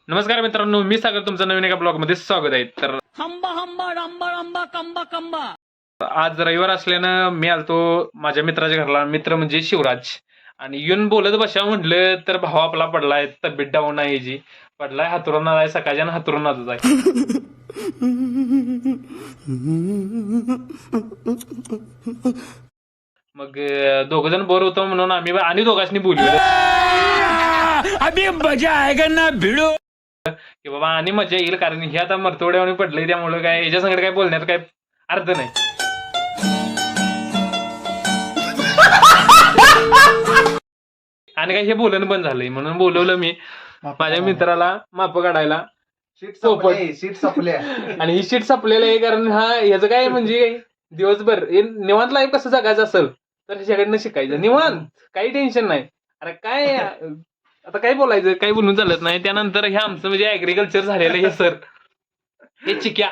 नमस्कार मित्रांनो, मी सागर तुमचं नवीन एका ब्लॉग मध्ये स्वागत आहे. तर हंबा हंबा डंबा डंबा कंबा कंबा. आज रविवार असल्यानं मी आलतो माझ्या मित्राच्या घरला. मित्र म्हणजे शिवराज. आणि येऊन बोलत बसा म्हटलं तर भाव आपला पडलाय, तब्येत डाऊन आहे जी पडलाय, हातरून आहे, सकाळच्या हातरून आजच आहे. मग दोघ जण बोर होतो म्हणून आम्ही आणि दोघांनी बोललो अभी मजा आएगा ना भिड़ो. की बाबा आणि मजा येईल, कारण हे आता मरतोड्यावर पडलंय, त्यामुळे काय याच्या संगत काय बोलण्यात काय अर्थ नाही. आणि काय हे बोलणं बंद झालंय म्हणून बोलवलं मी माझ्या मित्राला माप काढायला. सीट संपल्या आणि ही शीट संपलेलं आहे, कारण ह्याचं काय म्हणजे दिवसभर निवांत लाईफ कसं जगायचं असेल तर ह्याच्याकडनं शिकायचं निवांत, काही टेन्शन नाही. अरे काय आता काय बोलायचं, काही बोलून चालत नाही. त्यानंतर हे आमचं म्हणजे ऍग्रिकल्चर झालेलं हे सर, हे चिक्या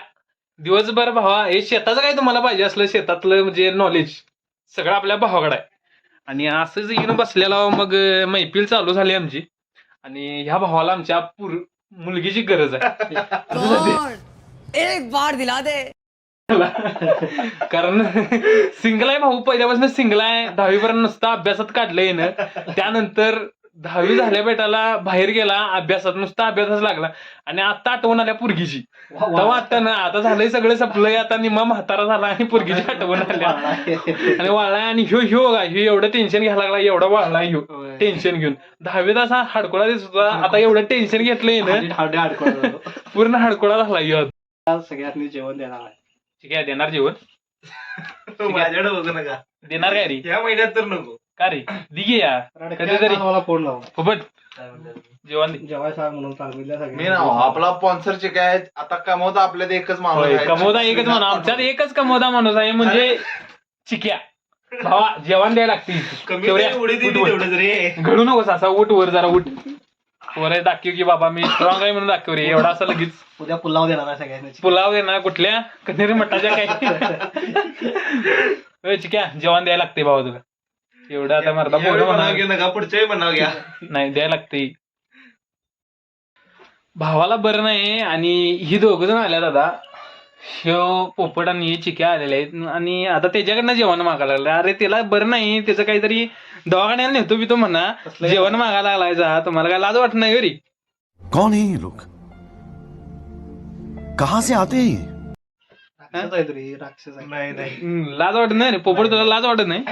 दिवसभर भावा, हे शेताचं काय तुम्हाला पाहिजे असलं शेतातलं म्हणजे नॉलेज सगळं आपल्या भावाकडे आहे. आणि असंच येऊन बसलेला मग मैफिल चालू झाली आमची. आणि ह्या भावाला आमच्या मुलगीची गरज आहे. एक बार दिला दे. कारण सिंगल आहे भाऊ, पहिल्यापासून सिंगल आहे. 10वी पर्यंत नुसता अभ्यासात काढलंय ना. त्यानंतर 10वी झाल्या बेटाला बाहेर गेला, अभ्यासात नुसता अभ्यासच लागला. आणि आता आठवण आल्या पुरगीची. तेव्हा वाटतं ना आता झालंय सगळं संपलंय, आता निम्मा म्हातारा झाला आणि पुरगीची आठवण आल्या आणि वाळलाय. आणि ह्यो एवढं टेन्शन घ्यायला लागला, एवढा वाळलाय ह्यो टेन्शन घेऊन. 10वीत असा हाडकोळा दिसत होता, आता एवढं टेन्शन घेतलंय ना पूर्ण हाडकोळा झाला ह्यो. सगळ्यांनी जेवण देणार आहे. ठीक आहे, देणार जेवण. माझ्याकडे बघू नका, देणार काय रे? या महिन्यात तर नको. का रे दिघे या कधीतरी मला फोन लाव, फुबट जेवण दे. जेवायला म्हणून सांगितलं. मी ना आपला स्पॉन्सरचे काय आता कमवता आपल्यात एकच माणूस होय, आहे. कमोदा एकच माणूस, आमच्यात एकच कमोदा माणूस आहे म्हणजे चिक्या. भावा जेवण द्यायला लागते. कमी नाही, उडी दिली तेवढंच रे. घडू नकोस असा, उठ वर जरा उठ वर दाखव की बाबा मी स्ट्रॉंग आहे म्हणून दाखव रे. एवढा असं लगेच उद्या पुलाव देणार आहे सगळ्यांनी. पुलाव दे ना, कुठल्या कधीतरी मटाच्या काय. होय, चिक्या जेवण द्यायला लागते भावा तुला. एवढं आता मरता नका, पुढच्याही बनाव घ्या. नाही द्यायला लागते. भावाला बरं नाही आणि ही दोघं जण आल्या दादा, ह्यो पोपट आणि चिक्या आलेले आहेत. आणि आता त्याच्याकडनं जेवण मागायला लागलं. अरे त्याला बरं नाही, त्याचं काहीतरी दवाखान्याला नेतो बी तो म्हणा, जेवण मागायला लागलाय. जा तुम्हाला काय लाज वाटत नाही रे? कौन है ये लोग? कहां से आते हैं ये? राक्षस नाही लाज वाटत नाही रे पोपट, तुला लाज वाटत नाही?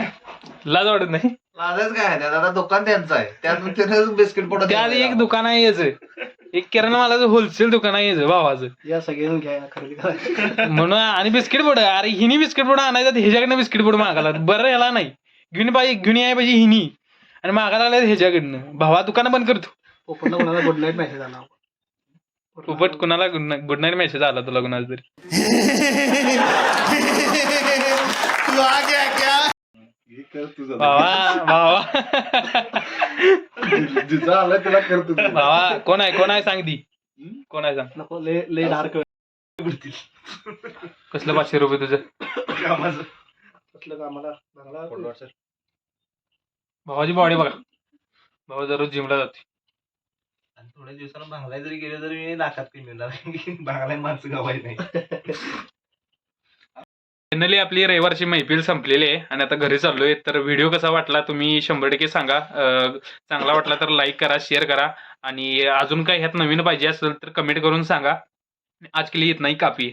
लाज वाटत नाही? लाजच काय आहे, आता दुकान त्यांचं आहे, त्यातून बिस्किट पोट. त्यात एक दुकान आहे याचं, एक किराणा मालाचं होलसेल दुकान आहे याचं भावाचं. या सगळ्यांनी घ्या खरेदी करा म्हणून. आणि बिस्किट पुड, अरे हिनी बिस्किट पुड आणायचं, ह्याच्याकडनं बिस्किट पुड मागायला बरं, याला नाही घेऊन याय पाहिजे हिनी, आणि मागायला लागल्या ह्याच्याकडनं. भावा दुकान बंद करतो. कोणाला गुड नाईट मेसेज आला. पोपट कुणाला गुड नाईट मेसेज आला तुला कुणाला तरी? भावा भावा कोण आहे सांग दी, कोण आहे सांग. नको, ले डार्क कसलं 500 रुपये तुझं? भावाची बॉडी बघा, भाऊ दररोज जिमला जाते. थोड्या दिवसानं भांगलाय जरी गेले तरी मी नाकात काही मिळणार भांगलाय माणसं गावाय नाही. फायनली आपली रविवारची मैफिल संपलेली आहे आणि आता घरी चाललोय. तर व्हिडिओ कसा वाटला तुम्ही 100% सांगा. चांगला वाटला तर लाईक करा, शेअर करा, आणि अजून काय ह्यात नवीन पाहिजे असेल तर कमेंट करून सांगा. आज के लिए इतना ही काफी है.